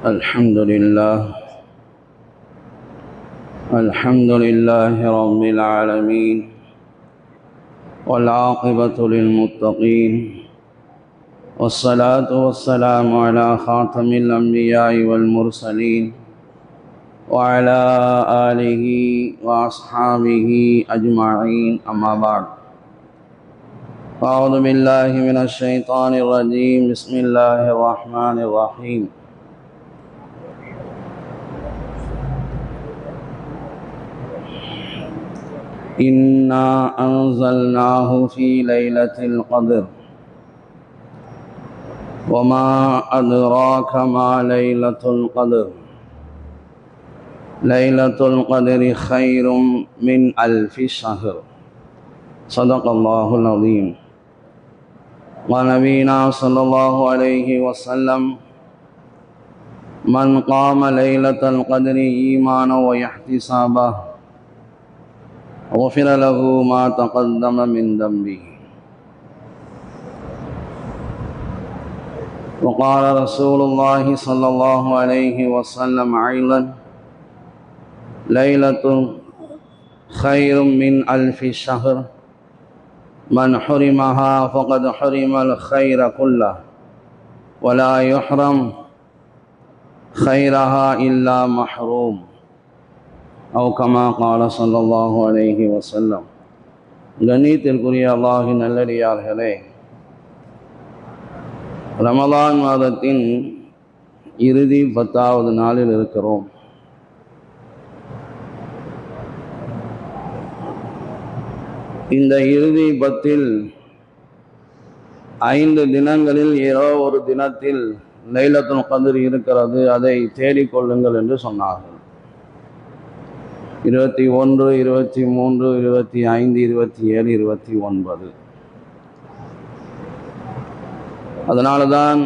الحمد لله رب العالمين، والعاقبة للمتقين، والصلاة والسلام على خاتم الأنبياء والمرسلين وعلى آله وأصحابه أجمعين، أما بعد. أعوذ بالله من الشيطان الرجيم. بسم الله الرحمن الرحيم. إنا أنزلناه في ليلة القدر وما أدراك ما ليلة القدر ليلة القدر خير من ألف شهر. صدق الله العظيم. ونبينا صلى الله عليه وسلم: من قام ليلة القدر إيمانا واحتسابا غفر له ما تقدم من ذنبه. وقال رسول الله صلى الله عليه وسلم أيضا: ليلة خير من ألف شهر، من حرمها فقد حرم الخير كله، ولا يحرم خيرها إلا محروم، أو كما قال صلى الله عليه وسلم. கண்ணியத்திற்குரிய அல்லாஹ்வின் நல்லடியார்களே, ரமலான் மாதத்தின் இறுதி 10வது நாளில் இருக்கிறோம். இந்த இறுதி 10இல் 5 தினங்களில் ஏதோ ஒரு தினத்தில் லைலத்துல் கத்ர் இருக்கிறது, அதை தேடிக்கொள்ளுங்கள் என்று சொன்னார்கள். 21, 23, 25, 27, 29. அதனால தான்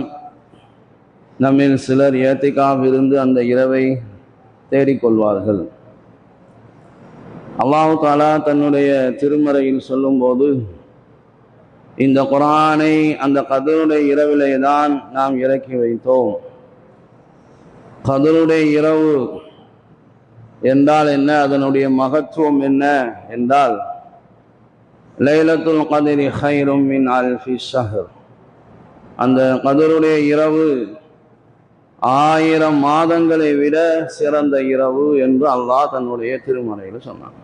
நம்மில் சிலர் ஏத்திகாஃப் இருந்து அந்த இரவை தேடிக்கொள்வார்கள். அல்லாஹ் தஆலா தன்னுடைய திருமறையில் சொல்லும்போது, இந்த குர்ஆனை அந்த கத்ருடைய இரவிலே தான் நாம் இறக்கி வைத்தோம். கத்ருடைய இரவு என்றால் என்ன, அதனுடைய மகத்துவம் என்ன என்றால், லைலத்துல் கத்ரி கைரும் மின் அல்ஃபி ஷஹர், அந்த கத்ருடைய இரவு 1000 மாதங்களை விட சிறந்த இரவு என்று அல்லாஹ் தன்னுடைய திருமறையில் சொன்னார்.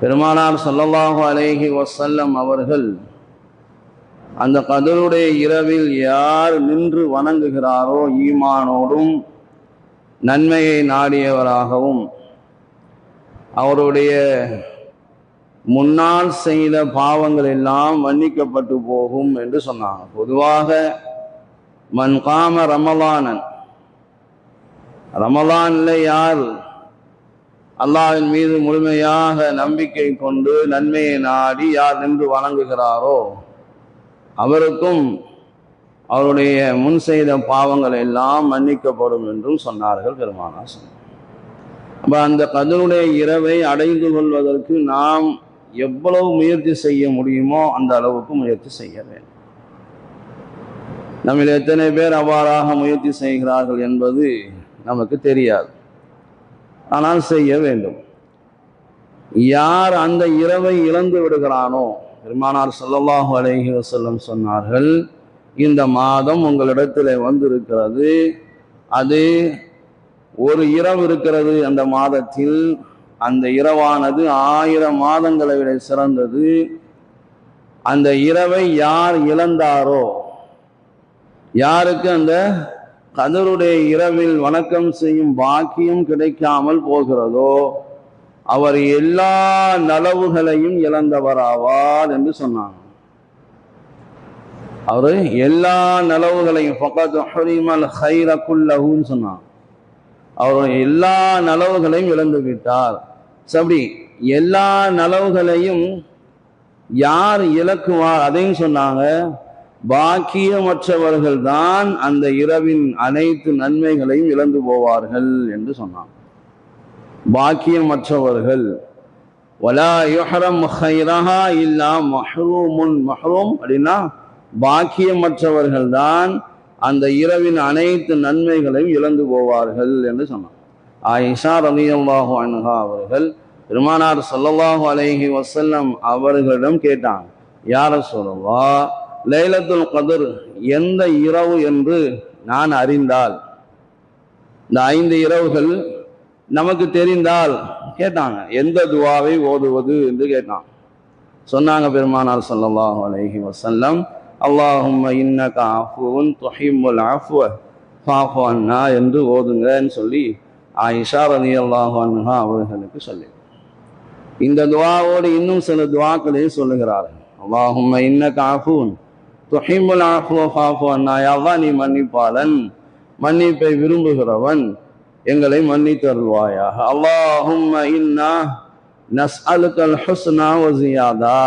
பெருமானார் ஸல்லல்லாஹு அலைஹி வஸல்லம் அவர்கள் அந்த கத்ருடைய இரவில் யார் நின்று வணங்குகிறாரோ ஈமானோடும் நன்மையை நாடியவராகவும் அவருடைய முன்னால் செய்த பாவங்கள் எல்லாம் மன்னிக்கப்பட்டு போகும் என்று சொன்னாங்க. பொதுவாக மன் காம ரமலானன், ரமலான்ல யார் அல்லாஹ்வின் மீது முழுமையாக நம்பிக்கை கொண்டு நன்மையை நாடி யார் நின்று வணங்குகிறாரோ அவருக்கும் அவருடைய முன் செய்த பாவங்கள் எல்லாம் மன்னிக்கப்படும் என்றும் சொன்னார்கள் பெருமானார். அப்போ அந்த கத்ருடைய இரவை அடைந்து கொள்வதற்கு நாம் எவ்வளவு முயற்சி செய்ய முடியுமோ அந்த அளவுக்கு முயற்சி செய்ய வேண்டும். நம்மில் எத்தனை பேர் அவ்வாறாக முயற்சி செய்கிறார்கள் என்பது நமக்கு தெரியாது, ஆனால் செய்ய வேண்டும். யார் அந்த இரவை இழந்து விடுகிறானோ, பெருமானார் ஸல்லல்லாஹு அலைஹி வஸல்லம் சொன்னார்கள், இந்த மாதம் உங்களிடத்தில் வந்திருக்கிறது, அது ஒரு இரவு இருக்கிறது அந்த மாதத்தில், அந்த இரவானது 1000 மாதங்களை விட சிறந்தது. அந்த இரவை யார் இழந்தாரோ, யாருக்கு அந்த கத்ருடைய இரவில் வணக்கம் செய்யும் பாக்கியம் கிடைக்காமல் போகிறதோ அவர் எல்லா நலவுகளையும் இழந்தவராவார் என்று சொன்னாங்க. அவரு எல்லா நலவுகளையும் ஃபகத் ஹுரிமல் கைர குல்லஹுன்னு சொன்னாங்க. அவர் எல்லா நலவுகளையும் இழந்து விட்டார். அப்படி எல்லா நலவுகளையும் யார் இழக்குவார் அதையும் சொன்னாங்க. பாக்கியமற்றவர்கள் தான் அந்த இரவின் அனைத்து நன்மைகளையும் இழந்து போவார்கள் என்று சொன்னாங்க. பாக்கியமற்றவர்கள் வலா யுஹரம் கைரஹா இல்லா மஹ்ரூமுன், மஹ்ரூம் அப்படின்னா பாக்கியமற்றவர்கள் தான் அந்த இரவின் அனைத்து நன்மைகளையும் இழந்து போவார்கள் என்று சொன்னார். ஆயிஷா ரலியல்லாஹு அன்ஹா அவர்கள் பெருமானார் ஸல்லல்லாஹு அலைஹி வஸல்லம் அவர்களிடம் கேட்டாங்க, யா ரசூலல்லாஹ், லைலத்துல் கத்ர் எந்த இரவு என்று நான் அறிந்தால், இந்த 5 இரவுகள் நமக்கு தெரிந்தால் கேட்டாங்க, எந்த துவாவை ஓதுவது என்று கேட்டாங்க. சொன்னாங்க பெருமானார் ஸல்லல்லாஹு அலைஹி வஸல்லம், அல்லாஹும்ம இன்னக அஃபுவுன் துஹிப்புல் அஃப்வ ஃபஅஃபு அன்னா என்று ஓதுங்கன்னு சொல்லி ஆயிஷா ரலியல்லாஹு அன்ஹா அவர்களுக்கு சொல்லி, இந்த துவாவோடு இன்னும் சில துவாக்களையும் சொல்லுகிறார்கள். அல்லாஹும்ம இன்னக அஃபுவுன் துஹிப்புல் அஃப்வ ஃபஅஃபு அன்னா, யா அல்லாஹ் நீ மன்னிப்பாளன், மன்னிப்பை விரும்புகிறவன், எங்களை மன்னித்தருள்வாயாக. அல்லாஹும்ம இன்னா நஸ்அலுக்கல் ஹுஸ்னா வ ஜியாதா,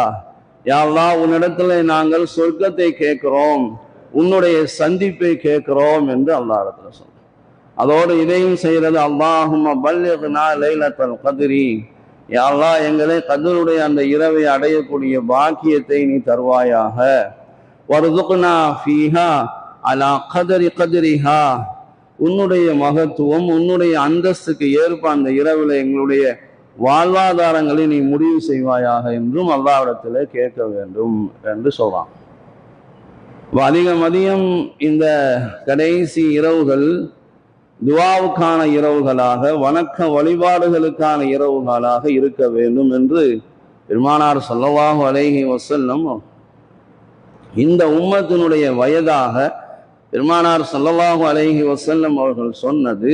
யா அல்லாஹ் உன்னிடத்துல நாங்கள் சொர்க்கத்தை கேட்கிறோம், உன்னுடைய சந்திப்பை கேட்கிறோம் என்று அல்லாஹ் இடத்துல சொல்றோம். அதோடு இதையும் செய்யறது, அல்லாஹும்ம பல்லிக்னா லைலத்துல் கத்ரி, யா அல்லாஹ் எங்களை கத்ருடைய அந்த இரவை அடையக்கூடிய பாக்கியத்தை நீ தருவாயாக. வர்துக்னா ஃபீஹா அலா கத்ரி கத்ரிஹா, உன்னுடைய மகத்துவம் உன்னுடைய அந்தஸ்துக்கு ஏற்ப அந்த இரவில் எங்களுடைய வாழ்வாதாரங்களை நீ முடிவு செய்வாயாக என்றும் அல்லாஹ்விடத்திலே கேட்க வேண்டும் என்று சொல்றான். அதிகம் இந்த கடைசி இரவுகள் துஆவுக்கான இரவுகளாக, வணக்க வழிபாடுகளுக்கான இரவுகளாக இருக்க வேண்டும் என்று பெருமானார் ஸல்லல்லாஹு அலைஹி வஸல்லம் இந்த உம்மத்தினுடைய வயதாக பெருமானார் ஸல்லல்லாஹு அலைஹி வஸல்லம் அவர்கள் சொன்னது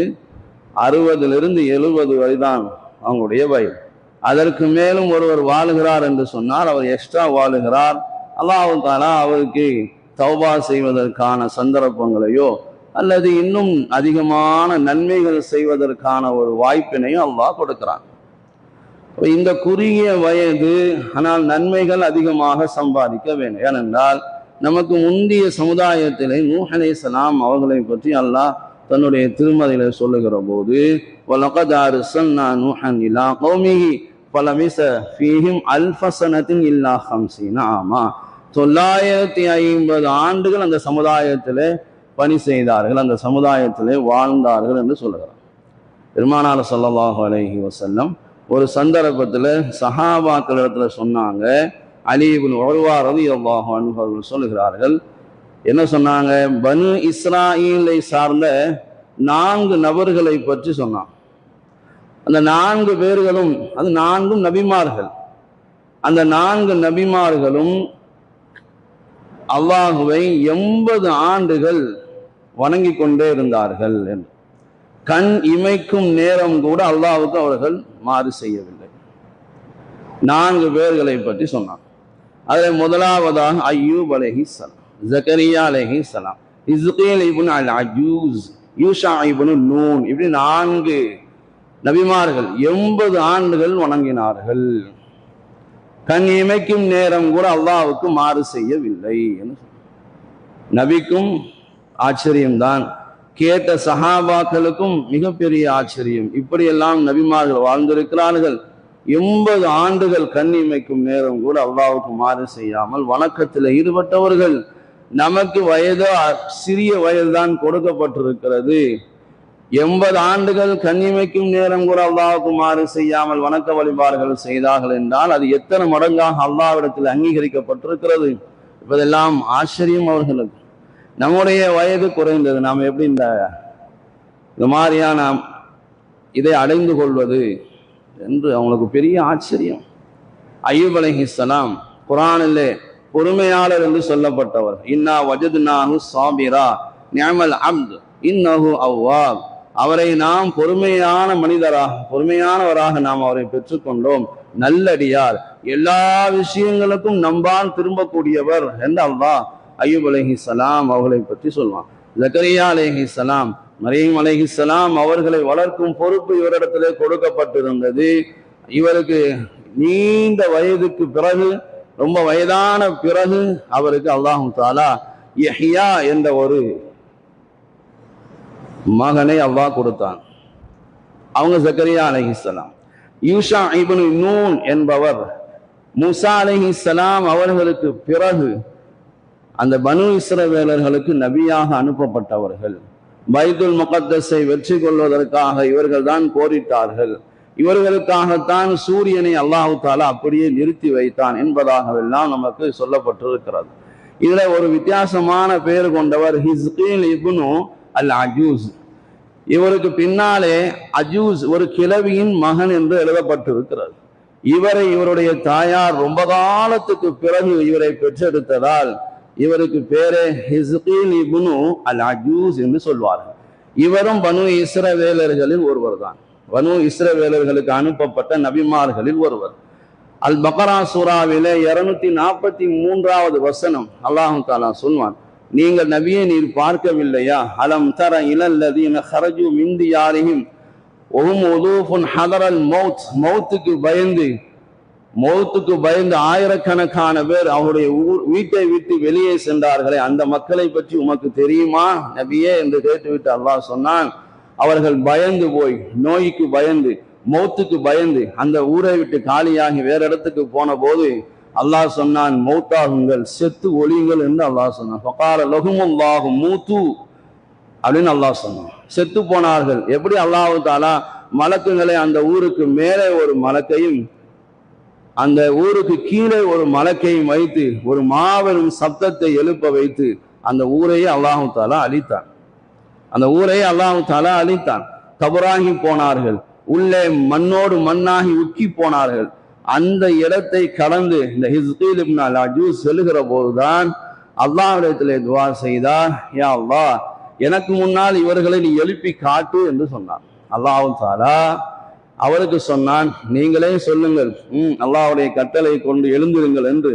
60லிருந்து 70 வயதான் அவங்களுடைய வயது. அதற்கு மேலும் ஒருவர் வாழுகிறார் என்று சொன்னால் அவர் எக்ஸ்ட்ரா வாழுகிறார். அல்லாஹ் தஆலா அவருக்கு தௌபா செய்வதற்கான சந்தர்ப்பங்களையோ அல்லது இன்னும் அதிகமான நன்மைகள் செய்வதற்கான ஒரு வாய்ப்பினையும் அல்லாஹ் கொடுக்கிறான். இந்த குறுகிய வயது, ஆனால் நன்மைகள் அதிகமாக சம்பாதிக்க வேண்டும். ஏனென்றால் நமக்கு முந்தைய சமுதாயத்திலே நூஹ் அலைஹிஸ்ஸலாம் அவர்களை பற்றி அல்லாஹ் தன்னுடைய திருமறையில சொல்லுகிற போது, வலகத் அர்ஸல்னா நூஹன் இலா கௌமிஹி ஃபலபிஸ ஃபீஹிம் அல்ஃப ஸனத்தின் இல்லா 50 ஆமா, 950 ஆண்டுகள் அந்த சமுதாயத்திலே பணி செய்தார்கள், அந்த சமுதாயத்திலே வாழ்ந்தார்கள் என்று சொல்லுகிறார். பெருமானார் ஸல்லல்லாஹு அலைஹி வஸல்லம் ஒரு சந்தர்ப்பத்தில் சஹாபாக்களிடத்துல சொன்னாங்க, அலி இப்னு உர்வா ரலியல்லாஹு அன்ஹு அவர்கள் சொல்லுகிறார்கள், என்ன சொன்னாங்க, பனு இஸ்ராயீலை சார்ந்த 4 நபர்களை பற்றி சொன்னாங்க. அந்த 4 பேர்களும், அது 4 நபிமார்கள், அந்த 4 நபிமார்களும் அல்லாஹுவை 80 ஆண்டுகள் வணங்கி கொண்டே இருந்தார்கள் என்று. கண் இமைக்கும் நேரம் கூட அல்லாஹ்வுக்கு அவர்கள் மாறு செய்யவில்லை. 4 பேர்களை பற்றி சொன்னாங்க. அதில் முதலாவதாக அய்யூப் அலைஹிஸ்ஸலாம், ஜக்கரியா அலைஹிஸ்ஸலாம், இஸ்கீல் இப்னு அல் அஜூஸ், யூஷா இப்னு நூன், இப்படி 4 நபிமார்கள் 80 ஆண்டுகள் வணங்கினார்கள். கண் இமைக்கும் நேரம் கூட அல்லாஹ்வுக்கு மாறு செய்யவில்லை. நபிக்கும் ஆச்சரியம்தான், கேட்ட சஹாபாக்களுக்கும் மிகப்பெரிய ஆச்சரியம். இப்படியெல்லாம் நபிமார்கள் வாழ்ந்திருக்கிறார்கள். 80 ஆண்டுகள் கண் இமைக்கும் நேரம் கூட அல்லாஹ்வுக்கு மாறு செய்யாமல் வணக்கத்தில் ஈடுபட்டவர்கள். நமக்கு வயதோ சிறிய வயதுதான் கொடுக்கப்பட்டிருக்கிறது. 80 ஆண்டுகள் கண் இமைக்கும் நேரம் கூட அல்லாஹ்வுக்கு மாறு செய்யாமல் வணக்க வழிபாடுகள் செய்தார்கள் என்றால் அது எத்தனை மடங்காக அல்லாஹ்விடத்தில் அங்கீகரிக்கப்பட்டிருக்கிறது. இப்பதெல்லாம் ஆச்சரியம் அவர்களுக்கு. நம்முடைய வயது குறைந்தது, நாம் எப்படி இந்த மாதிரியான இதை அடைந்து கொள்வது என்று அவங்களுக்கு பெரிய ஆச்சரியம். அய்யூப் அலைஹிஸ்ஸலாம் குர்ஆனிலே பொறுமையாளர் என்று சொல்லப்பட்டவர். இன்னா வஜத்னாஹு சாபிரா நிஅமல் அப்த் இன்னஹு அவ்வாப், அவரை நாம் பொறுமையான மனிதராக, பொறுமையானவராக நாம் அவரை பெற்றுக்கொண்டோம். நல்லடியார், எல்லா விஷயங்களுக்கும் நம்பால் திரும்பக்கூடியவர் என்று அல்லாஹ் அய்யூப் அலைஹிஸ்ஸலாம் அவர்களை பற்றி சொல்வான். ஜக்கரியா அலைஹிஸ்ஸலாம், மரியம் அலைஹிஸ்ஸலாம் அவர்களை வளர்க்கும் பொறுப்பு இவரிடத்திலே கொடுக்கப்பட்டிருந்தது. இவருக்கு நீண்ட வயதுக்கு பிறகு, ரொம்ப வயதான பிறகு அவருக்கு அல்லாஹ் தஆலா யஹ்யா என்ற ஒரு மகனை அல்லாஹ் கொடுத்தான். அவங்க ஜக்கரியா அலைஹிஸ்ஸலாம். யூஷா இப்னு நூன் என்பவர் மூசா அலைஹிஸ்ஸலாம் அவர்களுக்கு பிறகு அந்த பனு இஸ்ரவேலர்களுக்கு நபியாக அனுப்பப்பட்டவர்கள். பைத்துல் முகத்தஸை வெற்றி கொள்வதற்காக இவர்கள் தான் போரிட்டார்கள். இவர்களுக்காகத்தான் சூரியனை அல்லாஹு தாலா அப்படியே நிறுத்தி வைத்தான் என்பதாகவெல்லாம் நமக்கு சொல்லப்பட்டிருக்கிறது. இதுல ஒரு வித்தியாசமான பெயர் கொண்டவர் ஹிஸ்கீல் இப்னு அல் அஜூஸ். இவருக்கு பின்னாலே அஜூஸ் ஒரு கிழவியின் மகன் என்று எழுதப்பட்டிருக்கிறது. இவருடைய தாயார் ரொம்ப காலத்துக்கு பிறகு இவரை பெற்றெடுத்ததால் இவருக்கு பேரே ஹிஸ்கீல் இப்னு அல் அஜூஸ் என்று சொல்வார்கள். இவரும் பனு இஸ்ரவேலர்களில் ஒருவர் தான். பனு இஸ்ரவேலர்களுக்கு அனுப்பப்பட்ட நபிமார்களில் ஒருவர். அல் பக்ரா சூராவிலே 243வது வசனம் அல்லாஹ் தஆலா சொல்வான், நீங்கள் நபியை நீர் பார்க்கவில்லையா? அலம் தர இலல்லதீன ஹரஜு மின் தியாரிஹிம் வஹும் உலூஃபுன் ஹதரல் மௌத், மௌத்துக்கு பயந்து ஆயிரக்கணக்கான பேர் அவருடைய வீட்டை விட்டு வெளியே சென்றார்களே, அந்த மக்களை பற்றி உமக்கு தெரியுமா நபியே என்று கேட்டுவிட்டு அல்லாஹ் சொன்னான், அவர்கள் பயந்து போய் நோய்க்கு பயந்து மௌத்துக்கு பயந்து அந்த ஊரை விட்டு காலியாகி வேற இடத்துக்கு போன போது அல்லாஹ் சொன்னான், மௌத்தாகுங்கள், செத்து ஒளியுங்கள் என்று அல்லாஹ் சொன்னான். ஃபகால லஹுமுல்லாஹு மூத்து அப்படின்னு அல்லாஹ் சொன்னான். செத்து போனார்கள். எப்படி அல்லாஹ் தஆலா மலக்குகளை அந்த ஊருக்கு மேலே ஒரு மலக்கையும் அந்த ஊருக்கு கீழே ஒரு மலக்கையும் வைத்து ஒரு மாபெரும் சப்தத்தை எழுப்ப வைத்து அந்த ஊரையே அல்லாஹ் தஆலா அழித்தான். அந்த ஊரையே அல்லாஹ் தஆலா அழித்தான். கபராகி போனார்கள், உள்ளே மண்ணோடு மண்ணாகி உக்கி போனார்கள். அந்த இடத்தை கடந்து இந்த ஹிஸ்கீல் இப்னு அல் அஜூஸ் செல்லுகிற போதுதான் அல்லாஹ்விடத்திலே துஆ செய்தார், யா அல்லாஹ் எனக்கு முன்னால் இவர்களை நீ எழுப்பி காட்டு என்று சொன்னார். அல்லாஹ் தஆலா அவருக்கு சொன்னான், நீங்களே சொல்லுங்கள், அல்லாஹ்வுடைய கட்டளை கொண்டு எழுந்திருங்கள் என்று.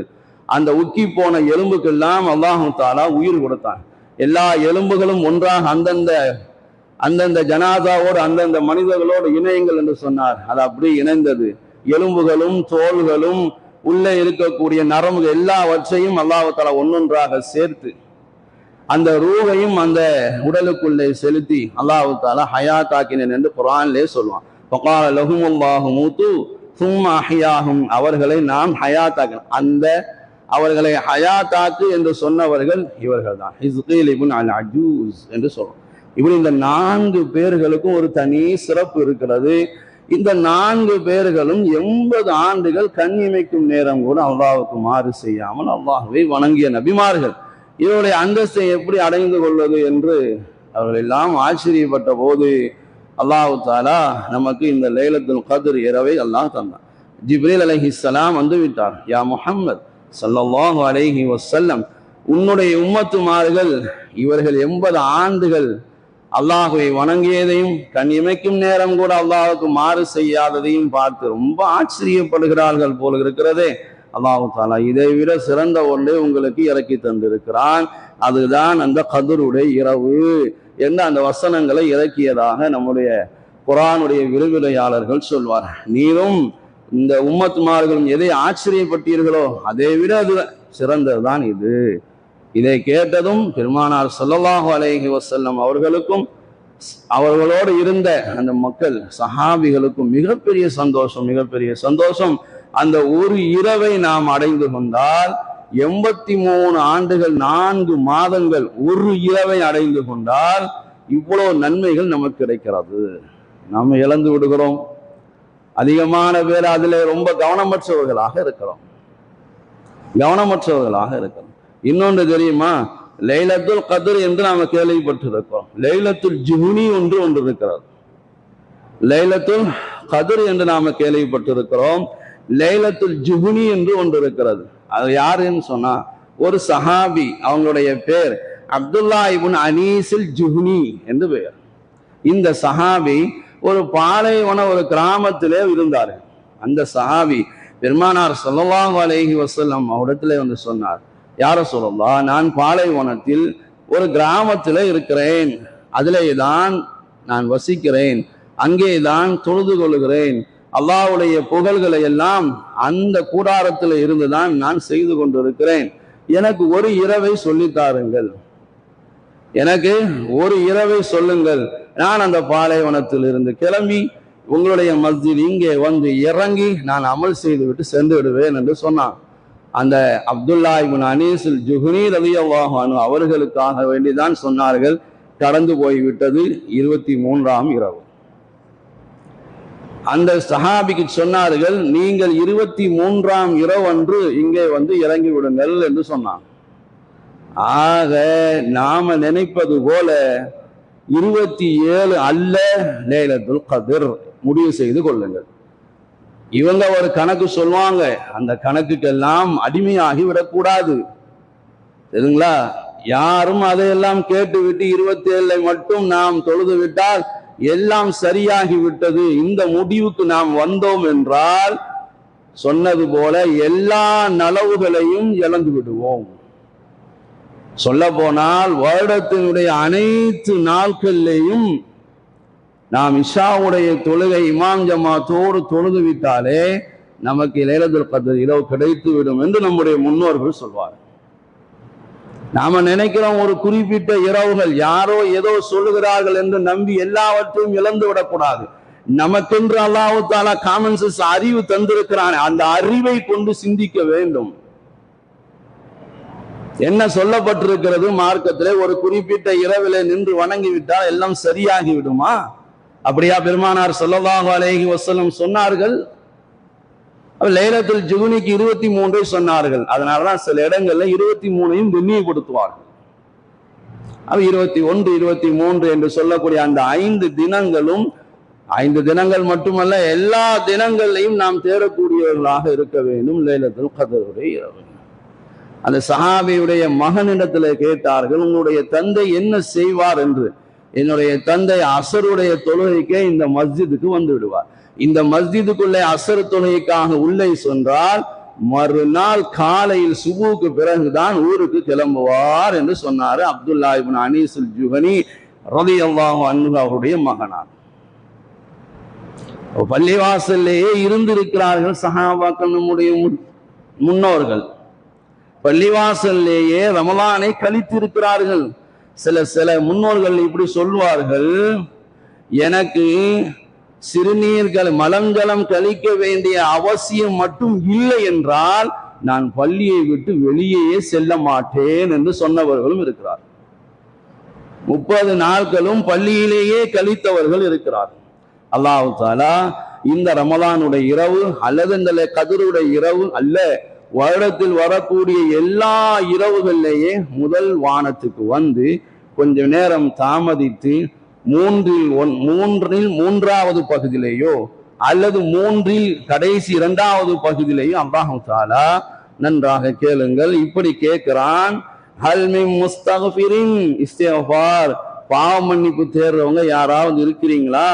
அந்த உக்கி போன எலும்புக்கெல்லாம் அல்லாஹ் தஆலா உயிர் கொடுத்தான். எல்லா எலும்புகளும் ஒன்றாக அந்தந்த ஜனாதாவோடு அந்தந்த மனிதர்களோடு இணையுங்கள் என்று சொன்னார். அது அப்படி இணைந்தது. எலும்புகளும் தோள்களும் உள்ளே இருக்கக்கூடிய நரம்புகள் எல்லாவற்றையும் அல்லாஹ் தஆலா ஒன்னொன்றாக சேர்த்து அந்த ரூஹையும் அந்த உடலுக்குள்ளே செலுத்தி அல்லாஹ் தஆலா ஹயாத்தாக்கினேன் என்று குர்ஆனிலே சொல்வான். ஃபகால லஹுமுல்லாஹு மூத்து சும்ம அஹ்யாஹும், அவர்களை நாம் ஹயாத்தாக்க, அந்த அவர்களை ஹயாத்தாக்கு என்று சொன்னவர்கள் இவர்கள் தான், ஹிஸ்கீல் இப்னு அல் அஜூஸ் என்று சொல்றோம். இப்படி இந்த 4 பேர்களுக்கும் ஒரு தனி சிறப்பு இருக்கிறது. இந்த 4 பேர்களும் 80 ஆண்டுகள் கண்ணிமைக்கும் நேரம் கூட அல்லாஹ்வுக்கு மாறு செய்யாமல் அல்லாஹ்வை வணங்கிய நபிமார்கள். இவருடைய அந்தஸ்தை எப்படி அடைந்து கொள்வது என்று அவர்கள் எல்லாம் ஆச்சரியப்பட்ட போது அல்லாஹ் தஆலா நமக்கு இந்த லைலத்துல் கத்ர் இரவை அல்லாஹ் தந்தான். ஜிப்ரீல் அலைஹிஸ்ஸலாம் வந்து விட்டார். யா முஹம்மத் ஸல்லல்லாஹு அலைஹி வஸல்லம், உன்னுடைய உம்மத்துமார்கள் இவர்கள் 80 ஆண்டுகள் அல்லாஹுவை வணங்கியதையும் கண் இமைக்கும் நேரம் கூட அல்லாஹுக்கு மாறு செய்யாததையும் பார்த்து ரொம்ப ஆச்சரியப்படுகிறார்கள் போல இருக்கிறதே. அல்லாஹ் தஆலா இதை விட சிறந்த ஒன்றை உங்களுக்கு இறக்கி தந்திருக்கிறான், அதுதான் அந்த கத்ருடைய இரவு என்று அந்த வசனங்களை இறக்கியதாக நம்முடைய குர்ஆனுடைய விரிவுரையாளர்கள் சொல்வார். நீரும் இந்த உம்மத்துமார்களும் எதை ஆச்சரியப்பட்டீர்களோ அதை விட அது சிறந்ததுதான் இது. இதை கேட்டதும் பெருமானார் ஸல்லல்லாஹு அலைஹி வஸல்லம் அவர்களுக்கும் அவர்களோடு இருந்த அந்த மக்கள் சஹாபிகளுக்கும் மிகப்பெரிய சந்தோஷம். அந்த ஒரு இரவை நாம் அடைந்து கொண்டால் 83 ஆண்டுகள் 4 மாதங்கள் ஒரு இரவை அடைந்து கொண்டால் இவ்வளவு நன்மைகள் நமக்கு கிடைக்கிறது. நாம் இழந்து விடுகிறோம். அதிகமான பேர் அதில் ரொம்ப கவனமற்றவர்களாக இருக்கிறோம். இன்னொன்று தெரியுமா, லைலத்துல் கத்ர் என்று நாம கேள்விப்பட்டிருக்கிறோம். லைலத்துல் ஜுஹ்னி ஒன்று இருக்கிறது. லைலத்துல் கத்ர் என்று நாம கேள்விப்பட்டிருக்கிறோம். லைலத்துல் ஜுஹ்னி என்று ஒன்று இருக்கிறது. அது யாருன்னு சொன்னா ஒரு சஹாபி, அவங்களுடைய பேர் அப்துல்லா இப்னு அனீஸில் ஜுஹ்னி என்று பெயர். இந்த சஹாபி ஒரு பாலைவன ஒரு கிராமத்திலே இருந்தார்கள். அந்த சஹாபி பெருமானார் ஸல்லல்லாஹு அலைஹி வஸல்லம் அவரிடத்திலே வந்து சொன்னார், யா ரசூலல்லாஹ், நான் பாலைவனத்தில் ஒரு கிராமத்திலே இருக்கிறேன், அதிலே தான் நான் வசிக்கிறேன், அங்கே தான் தொழுது கொள்கிறேன், அல்லாஹ்வுடைய புகழ்களை எல்லாம் அந்த கூடாரத்தில் இருந்துதான் நான் செய்து கொண்டிருக்கிறேன். எனக்கு ஒரு இரவை சொல்லித்தாருங்கள், எனக்கு ஒரு இரவை சொல்லுங்கள், நான் அந்த பாலைவனத்தில் இருந்து கிளம்பி உங்களுடைய மஸ்ஜித் இங்கே வந்து இறங்கி நான் அமல் செய்து விட்டு சென்று விடுவேன் என்று சொன்னான். அந்த அப்துல்லா இப்னு அனீஸ் ஜுஹ்னி ரலியல்லாஹு அன்ஹு அவர்களுக்காக வேண்டிதான் சொன்னார்கள். கடந்து போய்விட்டது 23ஆம் இரவு. அந்த சஹாபிக்கு சொன்னார்கள், நீங்கள் 23ஆம் இரவு அன்று இங்கே வந்து இறங்கி விடுங்கள் என்று சொன்னாங்க. ஆக நாம நினைப்பது போல 27 அல்ல லைலத்துல் கத்ர், முடிவு செய்து கொள்ளுங்கள். இவங்க ஒரு கணக்கு சொல்லுவாங்க, அந்த கணக்குக்கெல்லாம் அடிமையாகி விடக்கூடாது, சரிங்களா? யாரும் அதையெல்லாம் கேட்டு விட்டு 27 மட்டும் நாம் தொழுது விட்டால் எல்லாம் சரியாகி விட்டது, இந்த முடிவுக்கு நாம் வந்தோம் என்றால் சொன்னது போல எல்லா நலவுகளையும் இழந்து விடுவோம். சொல்ல போனால் வருடத்தினுடைய அனைத்து நாட்களிலேயும் நாம் இஷாவுடைய தொழுகை இமாம் ஜமாத்தோடு தொழுது விட்டாலே நமக்கு லைலத்துல் கத்ர் இரவு கிடைத்து விடும் என்று நம்முடைய முன்னோர்கள் சொல்வார். நாம நினைக்கிறோம் ஒரு குறிப்பிட்ட இரவுகள் யாரோ ஏதோ சொல்லுகிறார்கள் என்று நம்பி எல்லாவற்றையும் இழந்து விடக்கூடாது. நமக்கென்று அல்லாஹ் தஆலா காமன் சென்ஸ் அறிவு தந்திருக்கிறான், அந்த அறிவை கொண்டு சிந்திக்க வேண்டும். என்ன சொல்லப்பட்டிருக்கிறது மார்க்கத்திலே? ஒரு குறிப்பிட்ட இரவிலே நின்று வணங்கிவிட்டால் எல்லாம் சரியாகி விடுமா? அப்படியா பெருமானார் ஸல்லல்லாஹு அலைஹி வஸல்லம் சொன்னார்கள்? லைலத்துல் ஜுஹ்னிக்கு 23 சொன்னார்கள். அதனாலதான் சில இடங்கள்ல 23ஐயும் கண்ணியப்படுத்துவார்கள். 21, 23 என்று சொல்லக்கூடிய அந்த 5 தினங்களும் 5 தினங்கள் மட்டுமல்ல, எல்லா தினங்களையும் நாம் தேடக்கூடியவர்களாக இருக்க வேண்டும் லைலத்துல் கத்ருடைய இரவு. அந்த சஹாபியுடைய மகனிடத்துல கேட்டார்கள், உங்களுடைய தந்தை என்ன செய்வார் என்று. என்னுடைய தந்தை அசருடைய தொழுகைக்கே இந்த மஸ்ஜிதுக்கு வந்து விடுவார். இந்த மஸ்ஜிதுக்குள்ளே அசர் தொழுகைக்காக உள்ளே சென்றால் மறுநாள் காலையில் சுபுக்கு பிறகுதான் ஊருக்கு கிளம்புவார் என்று சொன்னார் அப்துல்லா இப்னு அனீஸ் ஜுஹ்னி ரலியல்லாஹு அன்ஹு அவருடைய மகனார். பள்ளிவாசல்லையே இருந்திருக்கிறார்கள் சஹாபாக்கள், நம்முடைய முன்னோர்கள் பள்ளிவாசல்லையே ரமலானை கழித்திருக்கிறார்கள். சில முன்னோர்கள் இப்படி சொல்வார்கள், எனக்கு சிறுநீர்கள் மலஞ்சலம் கழிக்க வேண்டிய அவசியம் மட்டும் இல்லை என்றால் நான் பள்ளியை விட்டு வெளியே செல்ல மாட்டேன் என்று சொன்னவர்களும் இருக்கிறார். 30 நாட்களும் பள்ளியிலேயே கழித்தவர்கள் இருக்கிறார். அல்லாஹ் தஆலா இந்த ரமலானுடைய இரவு அல்லது இந்த கத்ருடைய இரவு அல்ல, வருடத்தில் வரக்கூடிய எல்லா இரவுகளிலேயே முதல் வானத்துக்கு வந்து கொஞ்ச நேரம் தாமதித்து மூன்றில் மூன்றாவது பகுதியிலேயோ அல்லது மூன்றில் கடைசி 2வது பகுதியிலேயோ அல்லாஹ் தஆலா நன்றாக கேளுங்கள், இப்படி கேட்கிறான், ஹல் மின் முஸ்தக்ஃபிரின், இஸ்திக்ஃபார் பாவ மன்னிப்பு தேடுறவங்க யாராவது இருக்கிறீங்களா?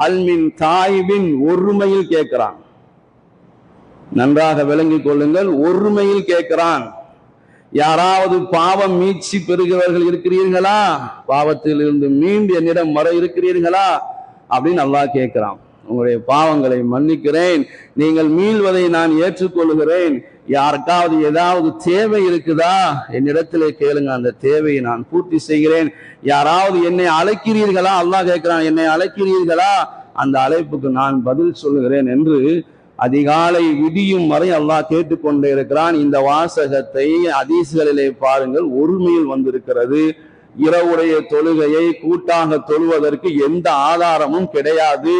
ஹல் மின் தாயிபின், ஒருமையில் கேட்கிறான். நன்றாக விளங்கிக் கொள்ளுங்கள், ஒருமையில் கேட்கிறான். யாராவது பாவம் மீட்சி பெறுகிறவர்கள் இருக்கிறீர்களா? பாவத்தில் இருந்து மீண்டு என்னிடம் வர இருக்கிறீர்களா அப்படின்னு அல்லாஹ் கேட்கிறான். உங்களுடைய பாவங்களை மன்னிக்கிறேன், நீங்கள் மீள்வதை நான் ஏற்றுக்கொள்கிறேன். யாருக்காவது ஏதாவது தேவை இருக்குதா என்னிடத்திலே கேளுங்க, அந்த தேவையை நான் பூர்த்தி செய்கிறேன். யாராவது என்னை அழைக்கிறீர்களா? அல்லாஹ் கேட்கிறான், என்னை அழைக்கிறீர்களா? அந்த அழைப்புக்கு நான் பதில் சொல்லுகிறேன் என்று அதிகாலை விடியும் வரை அல்லாஹ் கேட்டுக்கொண்டே இருக்கிறான். இந்த வாசகத்தை ஹதீஸ்களிலே பாருங்கள், ஒருமையில் வந்திருக்கிறது. இரவுடைய தொழுகையை கூட்டாக தொழுவதற்கு எந்த ஆதாரமும் கிடையாது.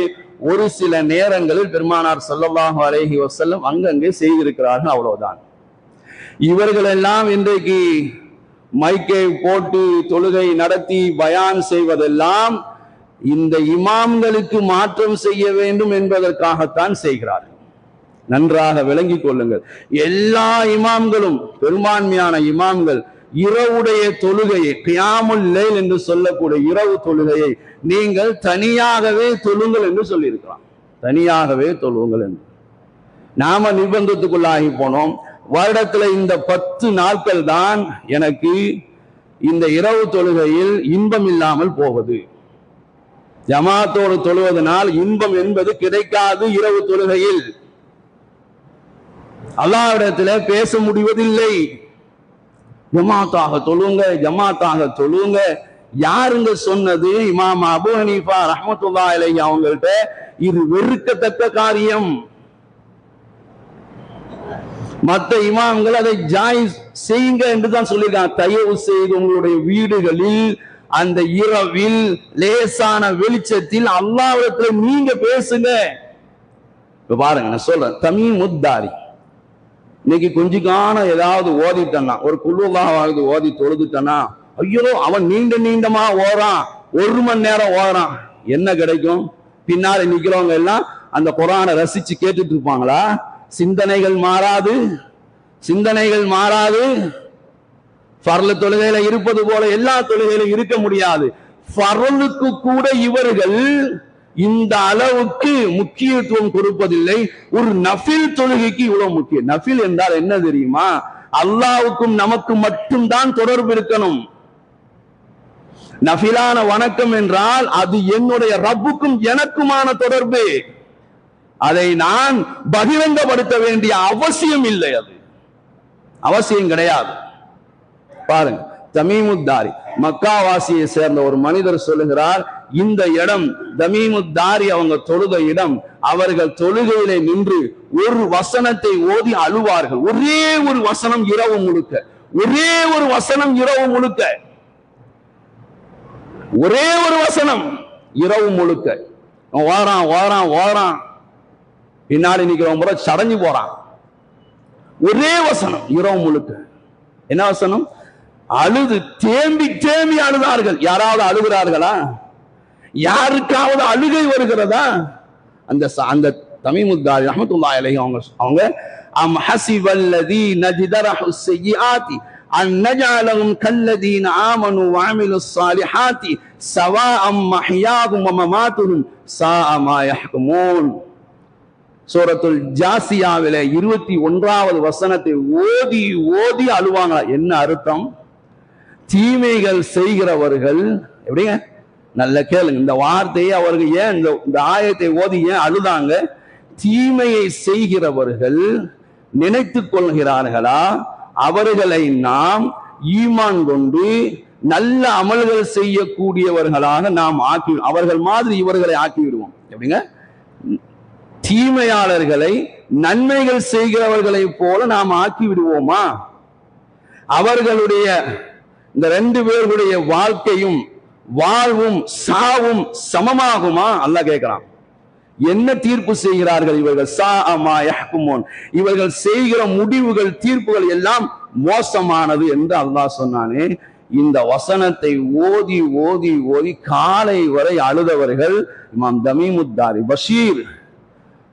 ஒரு சில நேரங்களில் பெருமானார் ஸல்லல்லாஹு அலைஹி வஸல்லம் அங்கங்கே செய்திருக்கிறார்கள், அவ்வளவுதான். இவர்கள் எல்லாம் இன்றைக்கு மைக்கை போட்டு தொழுகை நடத்தி பயான் செய்வதெல்லாம் இந்த இமாம்களுக்கு மாற்றம் செய்ய வேண்டும் என்பதற்காகத்தான் செய்கிறார்கள். நன்றாக விளங்கிக் கொள்ளுங்கள். எல்லா இமாம்களும், பெரும்பான்மையான இமாம்கள் இரவுடைய தொழுகையை, கியாமுல் லைல் என்று சொல்லக்கூடிய இரவு தொழுகையை நீங்கள் தனியாகவே தொழுங்கள் என்று சொல்லியிருக்கிறான். தனியாகவே தொழுங்கள் என்று நாம நிர்பந்தத்துக்குள்ளாகி போனோம். வருடத்துல இந்த 10 நாட்கள் தான் எனக்கு இந்த இரவு தொழுகையில் இன்பம் இல்லாமல் போவது. ஜமாத்தோடு தொழுவதனால் இன்பம் என்பது கிடைக்காது. இரவு தொழுகையில் அல்லாஹ்விடத்திலே பேச முடிவதில்லை. ஜமாத்தாக தொழுங்க, ஜமாத்தாக தொழுங்க. யாருங்க சொன்னது? இமாம் அபூ ஹனீஃபா ரஹ்மத்துல்லாஹி அலைஹி அவங்கள்ட்ட இது வெறுக்கத்தக்க காரியம். மற்ற இமாம்கள் அதை ஜாயிஸ் செய்யுங்க என்று தான் சொல்லியிருக்காங்க. தயவு செய்து உங்களுடைய வீடுகளில் அந்த இரவில் லேசான வெளிச்சத்தில் அல்லாஹ்விடத்துல நீங்க பேசுங்க. இப்ப பாருங்க, நான் சொல்றேன், தமீமுத்தாரி இன்னைக்கு கொஞ்சிக்கான ஏதாவது ஓதிட்டனா, ஒரு குழுவாவது ஓதி தொழுதுட்டனா, ஐயோ அவன் நீண்டமா ஓறான், 1 மணி நேரம் ஓறான், என்ன கிடைக்கும்? பின்னால நிக்கிறவங்க எல்லாம் அந்த குர்ஆனை ரசிச்சு கேட்டுட்டு இருப்பாங்களா? சிந்தனைகள் மாறாது. ஃபர்ல தொழுகையில இருப்பது போல எல்லா தொழுகையிலும் இருக்க முடியாது. ஃபர்லுக்கு கூட இவர்கள் இந்த அளவுக்கு முக்கியத்துவம் கொடுப்பதில்லை. ஒரு நஃபில் தொழுகைக்கு இவ்வளவு முக்கியம். நஃபில் என்றால் என்ன தெரியுமா? அல்லாஹ்வுக்கும் நமக்கு மட்டும்தான் தொடர்பு இருக்கணும். நஃபிலான வணக்கம் என்றால் அது என்னுடைய ரப்புக்கும் எனக்குமான தொடர்பு. அதை நான் பகிரங்கப்படுத்த வேண்டிய அவசியம் இல்லை, அது அவசியம் கிடையாது. பாருங்க, தமீமுத்தாரி மக்காவாசியை சேர்ந்த ஒரு மனிதர் சொல்லுகிறார், இந்த இடம் தமீமுத்தாரி அவங்க தொழுத இடம். அவர்கள் தொழுகையிலே நின்று ஒரு வசனத்தை ஓதி அழுவார்கள். ஒரே ஒரு வசனம் இரவு முழுக்க, ஒரே ஒரு வசனம் இரவு முழுக்க. ஓரான் பின்னாடி நிக்கிறவங்க கூட சடஞ்சு போறான். ஒரே வசனம் இரவு முழுக்க. என்ன வசனம்? அழுது தேம்பி அழுதார்கள். யாராவது அழுகிறார்களா? யாருக்காவது அழுகை வருகிறதா? அந்த தமீமுத்தாரி ரஹ்மத்துல்லாஹி அலைஹி அவங்க அம் ஹஸிபல்லதீன ஜதரஹு ஸய்யிஆத்தி அன் நஜஅலஹும் கல்லதீன ஆமனு வஅமிலுஸ் ஸாலிஹாத்தி ஸவாஅம் மஹ்யாஹும் வ மமாத்துஹும் ஸாஅ மா யஹ்குமூன். சூரத்துல் ஜாசியாவிலே 21வது வசனத்தை ஓதி அழுவாங்க. என்ன அர்த்தம்? தீமைகள் செய்கிறவர்கள், எப்படிங்க, நல்ல கேளுங்க இந்த வார்த்தையை. அவர்கள் ஏன் இந்த ஆயத்தை ஓதி ஏன் அழுதாங்க? தீமையை செய்கிறவர்கள் நினைத்துக் கொள்கிறார்களா அவர்களை நாம் ஈமான் கொண்டு நல்ல அமல்கள் செய்யக்கூடியவர்களாக நாம் அவர்கள் மாதிரி இவர்களை ஆக்கி விடுவோம். எப்படிங்க? தீமையாளர்களை நன்மைகள் செய்கிறவர்களை போல நாம் ஆக்கி விடுவோமா? அவர்களுடைய இந்த 2 பேர்களுடைய வாழ்க்கையும் வாழ்வும் சாவும் சமமாகுமா? அல்லாஹ் கேட்கிறான். என்ன தீர்ப்பு செய்கிறார்கள் இவர்கள்? ஸாஅ மா யஹ்குமூன். இவர்கள் செய்கிற முடிவுகள், தீர்ப்புகள் எல்லாம் மோசமானது என்று அல்லாஹ் சொன்னானே. இந்த வசனத்தை ஓதி காலை வரை அழுதவர்கள் இமாம் தமீமுத்தாரி பஷீர்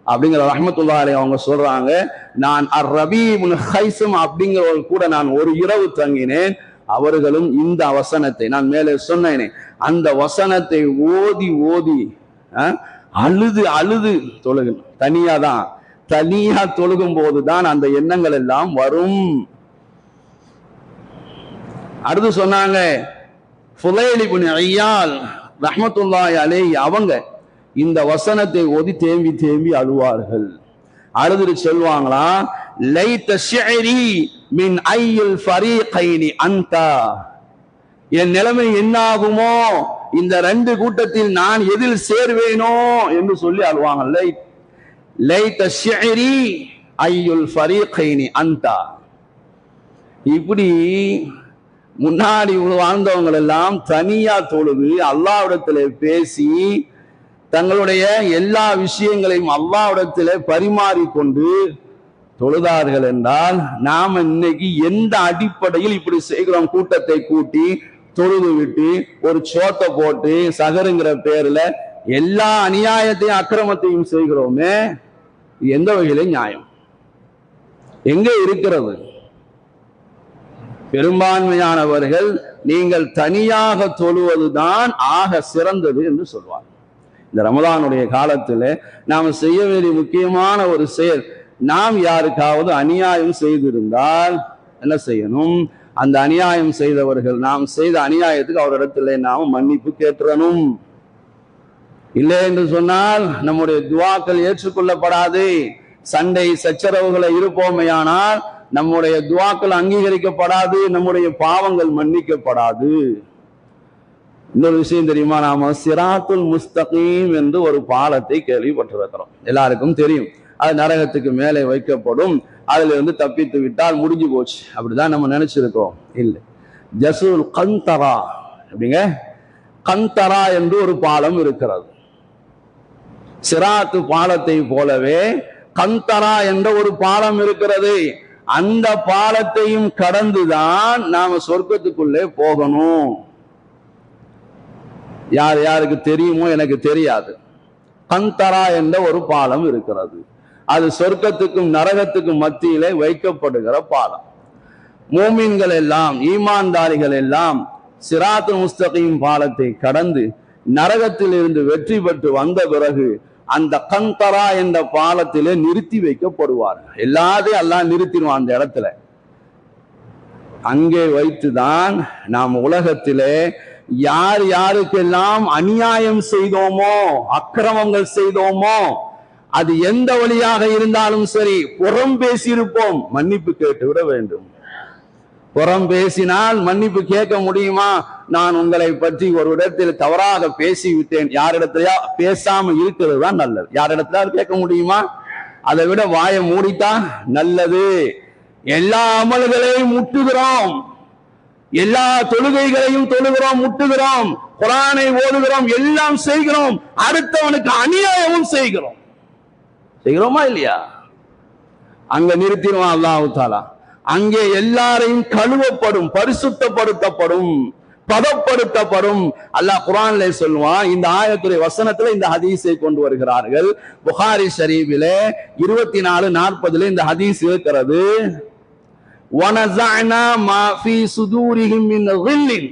அப்படிங்கிற ரஹ்மத்துல்லாஹி அலைஹி அவங்க சொல்றாங்க, நான் அர்-ரபீ இப்னு ஹைஸம் அப்படிங்கிறவர்கள் கூட நான் ஒரு இரவு தங்கினேன். அவர்களும் இந்த வசனத்தை நான் மேலே சொன்னேனே அந்த வசனத்தை ஓதி அழுது தொழுகணும். தனியா தொழுகும் போதுதான் அந்த எண்ணங்கள் எல்லாம் வரும். அடுத்து சொன்னாங்க, ஃபுலைல் இப்னு ஐயால் ரஹ்மத்துல்லாஹி அலைஹி அவங்க இந்த வசனத்தை ஓதி தேம்பி அழுவார்கள். அழுது சொல்வாங்களா, லைத ஷிஅரி மின் ஐயில் ஃபரீகைனி அன்தா. என் நிலைமை என்னாகுமோ, இந்த 2 கூட்டத்தில் நான் எதில் சேர்வேனோ என்று சொல்லி அழுவாங்க. லைத ஷிஅரி ஐயுல் ஃபரீகைனி அன்தா. இப்படி முன்னாடி வாழ்ந்தவங்க எல்லாம் தனியா தொழுது அல்லாஹ்விடத்திலே பேசி தங்களுடைய எல்லா விஷயங்களையும் அல்லாஹ்விடத்திலே பரிமாறிக்கொண்டு தொழுதார்கள் என்றால், நாம இன்னைக்கு எந்த அடிப்படையில் இப்படி செய்கிறோம்? கூட்டத்தை கூட்டி தொழுது விட்டு ஒரு சோத்தை போட்டு சகருங்கிற பேர்ல எல்லா அநியாயத்தையும் அக்கிரமத்தையும் செய்கிறோமே, எந்த வகையில நியாயம் எங்க இருக்கிறது? பெரும்பான்மையானவர்கள் நீங்கள் தனியாக தொழுவதுதான் ஆக சிறந்தது என்று சொல்வார். இந்த ரமலானுடைய காலத்துல நாம் செய்ய வேண்டிய முக்கியமான ஒரு செயல், நாம் யாருக்காவது அநியாயம் செய்திருந்தால் என்ன செய்யணும்? அந்த அநியாயம் செய்தவர்கள் நாம் செய்த அநியாயத்துக்கு அவரிடத்துல நாம் மன்னிப்பு கேட்கணும். இல்லை என்று சொன்னால் நம்முடைய துஆக்கள் ஏற்றுக்கொள்ளப்படாது. சண்டை சச்சரவுகளை இருப்போமையானால் நம்முடைய துஆக்கள் அங்கீகரிக்கப்படாது, நம்முடைய பாவங்கள் மன்னிக்கப்படாது. இன்னொரு விஷயம் தெரியுமா? நாம சிராத்துல் முஸ்தகீம் என்று ஒரு பாலத்தை கேள்விப்பட்டிருக்கிறோம், எல்லாருக்கும் தெரியும். அது நரகத்துக்கு மேலே வைக்கப்படும். அதுல இருந்து தப்பித்து விட்டால் முடிஞ்சு போச்சு, அப்படிதான் நம்ம நினைச்சிருக்கிறோம். இல்லை, ஜசுல் கந்தரா அப்படிங்க, கந்தரா என்று ஒரு பாலம் இருக்கிறது. சிராத்து பாலத்தை போலவே கந்தரா என்ற ஒரு பாலம் இருக்கிறது. அந்த பாலத்தையும் கடந்துதான் நாம சொர்க்கத்துக்குள்ளே போகணும். யார் யாருக்கு தெரியுமோ எனக்கு தெரியாது. கந்தரா என்ற ஒரு பாலம் இருக்கிறது. அது சொர்க்கத்துக்கும் நரகத்துக்கும் மத்தியிலே வைக்கப்படுகிற பாலம். மூமின்கள் எல்லாம், ஈமான்தாரிகள் எல்லாம் சிராத்து முஸ்தகீம் பாலத்தை கடந்து நரகத்தில் இருந்து வெற்றி பெற்று வந்த பிறகு அந்த கந்தரா என்ற பாலத்திலே நிறுத்தி வைக்கப்படுவார்கள். எல்லாத்தையும் எல்லாம் நிறுத்திடுவான் அந்த இடத்துல. அங்கே வைத்துதான் நாம் உலகத்திலே யார் யாருக்கெல்லாம் அநியாயம் செய்தோமோ, அக்கிரமங்கள் செய்தோமோ, அது எந்த வழியாக இருந்தாலும் சரி, புறம் பேசியிருப்போம், மன்னிப்பு கேட்டு விட வேண்டும். புறம் பேசினால் மன்னிப்பு கேட்க முடியுமா? நான் உங்களை பற்றி ஒரு இடத்தில் தவறாக பேசிவிட்டேன், யாரிடத்திலயா பேசாம இருக்கிறது தான் நல்லது. யாரிடத்துல கேட்க முடியுமா? அதை விட வாயை மூடித்தா நல்லது. எல்லா அமல்களையும் முட்டுகிறோம், எல்லா தொழுகைகளையும் தொழுகிறோம், முட்டுகிறோம், குர்ஆனை ஓதுகிறோம், எல்லாம் செய்கிறோம், அடுத்தவனுக்கு அநியாயமும் செய்கிறோம். செய்கிறோமா இல்லையா? அங்க நிறுத்திடுவான் அல்லாஹ் தஆலா. அங்கே எல்லாரையும் கழுவப்படும், பரிசுத்தப்படுத்தப்படும், பதப்படுத்தப்படும். அல்லாஹ் குர்ஆன்ல சொல்லுவான். இந்த ஆயத்துடைய வசனத்துல இந்த ஹதீஸை கொண்டு வருகிறார்கள். புகாரி ஷரீஃபிலே 24:40 இந்த ஹதீஸ் இருக்கிறது. வனஸஅனா மா ஃபீ சுதூரிஹிம் மின் கில்லின்,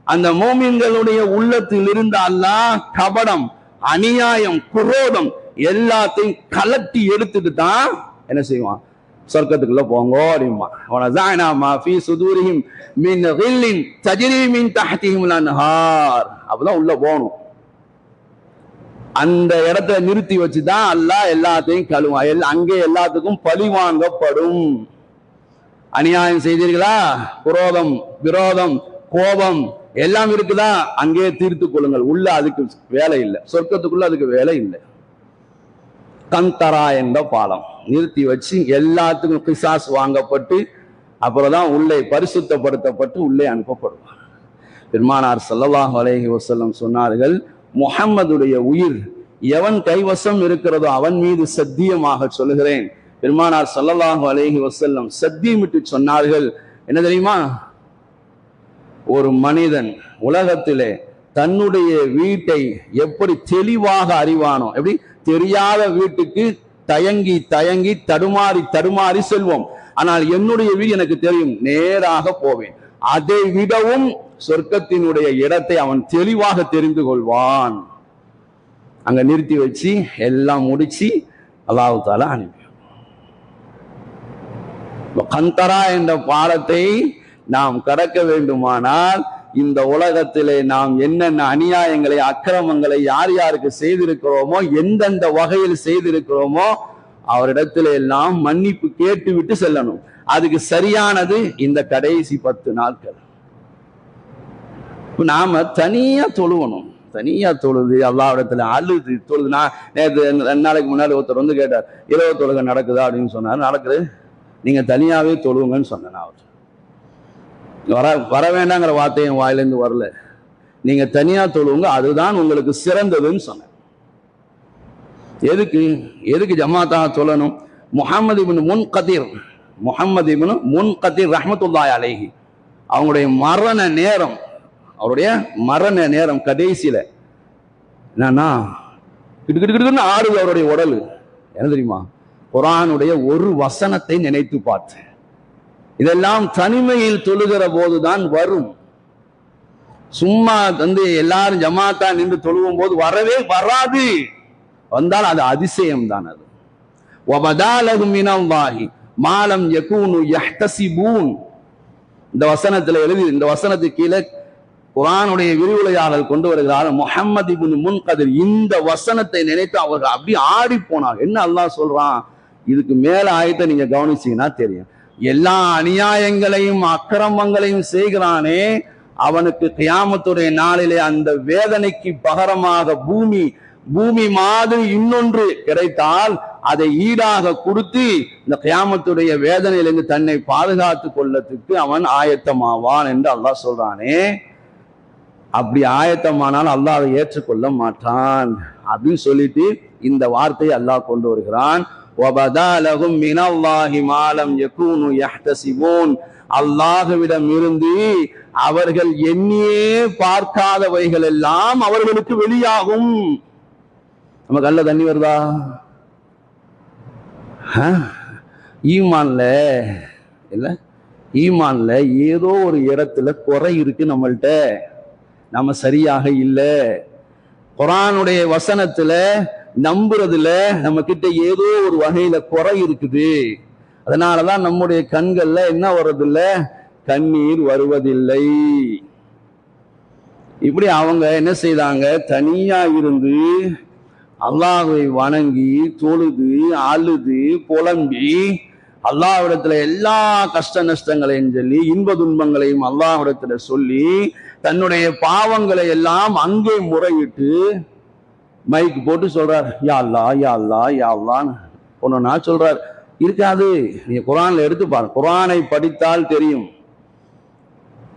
அந்த மூமின்களுடைய உள்ளத்தில் இருந்த அல்லாஹ் கபடம், அநியாயம், குரோதம் எல்லாத்தையும் கலட்டி எடுத்துட்டு தான் என்ன செய்வான்? சொர்க்கத்துக்குள்ள போங்க அப்படிமா. வனஸஅனா மா ஃபீ சுதூரிஹிம் மின் கில்லின் தஜ்ரி மின் தஹ்திஹில் அன்ஹார், அப்பதான் உள்ள போகணும். அந்த இடத்தை நிறுத்தி வச்சுதான் அல்லாஹ் எல்லாத்தையும் கழுவான். அங்கே எல்லாத்துக்கும் பழி வாங்கப்படும். அநியாயம் செய்தீர்களா, குரோதம், விரோதம், கோபம் எல்லாம் இருக்குதா, அங்கே தீர்த்து கொள்ளுங்கள். உள்ள அதுக்கு வேலை இல்லை, சொர்க்கத்துக்குள்ள அதுக்கு வேலை இல்லை. கந்தரா என்ற பாலம் நிறுத்தி வச்சு எல்லாத்துக்கும் கிசாஸ் வாங்கப்பட்டு அப்புறம்தான் உள்ளே பரிசுத்தப்படுத்தப்பட்டு உள்ளே அனுப்பப்படுவார். பெருமானார் ஸல்லல்லாஹு அலைஹி வஸல்லம் சொன்னார்கள், முஹம்மதுடைய உயிர் எவன் கைவசம் இருக்கிறதோ அவன் மீது சத்தியமாக சொல்லுகிறேன். பெருமானார் ஸல்லல்லாஹு அலைஹி வஸல்லம் சத்தியமிட்டு சொன்னார்கள். என்ன தெரியுமா? ஒரு மனிதன் உலகத்திலே தன்னுடைய வீட்டை எப்படி தெளிவாக அறிவானோ, எப்படி தெரியாத வீட்டுக்கு தயங்கி தயங்கி தடுமாறி தடுமாறி செல்வோம். ஆனால் என்னுடைய வீடு எனக்கு தெரியும், நேராக போவேன். அதை விடவும் சொர்க்கத்தினுடைய இடத்தை அவன் தெளிவாக தெரிந்து கொள்வான். அங்க நிறுத்தி வச்சு எல்லாம் முடிச்சு அல்லாஹ் தஆலா அனுப்பி கந்தரா என்ற பாலத்தை நாம் கடக்க வேண்டுமானால் இந்த உலகத்திலே நாம் என்னென்ன அநியாயங்களை, அக்கிரமங்களை யார் யாருக்கு செய்திருக்கிறோமோ, எந்தெந்த வகையில் செய்திருக்கிறோமோ அவரிடத்துல எல்லாம் மன்னிப்பு கேட்டு விட்டு செல்லணும். அதுக்கு சரியானது இந்த கடைசி 10 நாட்கள். நாம தனியா தொழுவணும். தனியா தொழுது அல்லாஹ்விடத்துல அழுது தொழுது. நான் நேற்று 2 நாளைக்கு முன்னாடி ஒருத்தர் வந்து கேட்டார், இரவு தொழுகை நடக்குதா அப்படின்னு சொன்னார். நடக்குது, நீங்க தனியாவே தொழுவுங்கன்னு சொன்னேன். அவர் வர வேண்டாங்கிற வார்த்தையும் வாயிலிருந்து வரல. நீங்க தனியா தொழுவுங்க, அதுதான் உங்களுக்கு சிறந்ததுன்னு சொன்னேன். எதுக்கு ஜமாத்தா சொல்லணும்? முஹம்மது இப்னு முன்கதிர் ரஹ்மத்துல்லாஹி அலைஹி அவங்களுடைய மரண நேரம் கடைசியில என்னன்னா கிடுக்கிட்டு ஆறுது அவருடைய உடல். என்ன தெரியுமா? குர்ஆனுடைய ஒரு வசனத்தை நினைத்து பார்த்து. இதெல்லாம் தனிமையில் தொழுகிற போதுதான் வரும். சும்மா வந்து எல்லாரும் ஜமாத்தா நின்று தொழுவும் போது வரவே வராது. வந்தால் அது அதிசயம் தான். அது வபதாலஹும் மினல்லாஹி மா லம் யகூனு யஹ்தஸிபூன். இந்த வசனத்துல எழுதி, இந்த வசனத்துக்கு கீழே குர்ஆனுடைய விரிவுரையாளர் கொண்டு வருகிறார் முஹம்மது இப்னு முன்கதிர். இந்த வசனத்தை நினைத்து அவர்கள் அப்படி ஆடி போனார். என்ன அல்லாஹ் சொல்றான்? இதுக்கு மேல ஆயத்தை நீங்க கவனிச்சீங்கன்னா தெரியும். எல்லா அநியாயங்களையும் அக்கிரமங்களையும் செய்கிறானே, அவனுக்கு கியாமத்துடைய நாளிலே அந்த வேதனைக்கு பகரமாக பூமி மாதிரி இன்னொன்று கிடைத்தால் அதை ஈடாக கொடுத்து இந்த கியாமத்துடைய வேதனையிலிருந்து தன்னை பாதுகாத்து கொள்ளத்துக்கு அவன் ஆயத்தமாவான் என்று அல்லாஹ் சொல்றானே. அப்படி ஆயத்தமானால் அல்லாஹ் அதை ஏற்றுக்கொள்ள மாட்டான் அப்படின்னு சொல்லிட்டு இந்த வார்த்தையை அல்லாஹ் கொண்டு வருகிறான். வபதாலஹும் மினல்லாஹி மா லம் யகூனு யஹ்தஸிபூன். அல்லாஹ்விடம் இருந்து அவர்கள் எண்ணியே பார்க்காதவைகள் எல்லாம் அவர்களுக்கு வெளியாகும். நமக்கு அல்ல தண்ணி வருதா? ஈமான்ல இல்ல, ஈமான்ல ஏதோ ஒரு இடத்துல குறை இருக்கு நம்மள்கிட்ட, நம்ம சரியாக இல்லை. குர்ஆனுடைய வசனத்துல நம்புறதுல நம்ம கிட்ட ஏதோ ஒரு வகையில குறை இருக்குது. அதனாலதான் நம்முடைய கண்கள்ல என்ன வர்றதில்ல, கண்ணீர் வருவதில்லை. இப்படி அவங்க என்ன செய்தாங்க, தனியா இருந்து அல்லாஹ்வை வணங்கி தொழுது அழுது புலம்பி அல்லாஹ்விடத்துல எல்லா கஷ்ட நஷ்டங்களையும் சொல்லி இன்ப துன்பங்களையும் அல்லாஹ்விடத்துல சொல்லி தன்னுடைய பாவங்களை எல்லாம் அங்கே முறையிட்டு மைக்கு போட்டு சொல்றார், யா அல்லாஹ் யா அல்லாஹ் யா அல்லாஹ்னு ஒன்னொன்னா சொல்றார். இருக்காது, நீங்க குர்ஆன்ல எடுத்து பாருங்க, குர்ஆனை படித்தால் தெரியும்.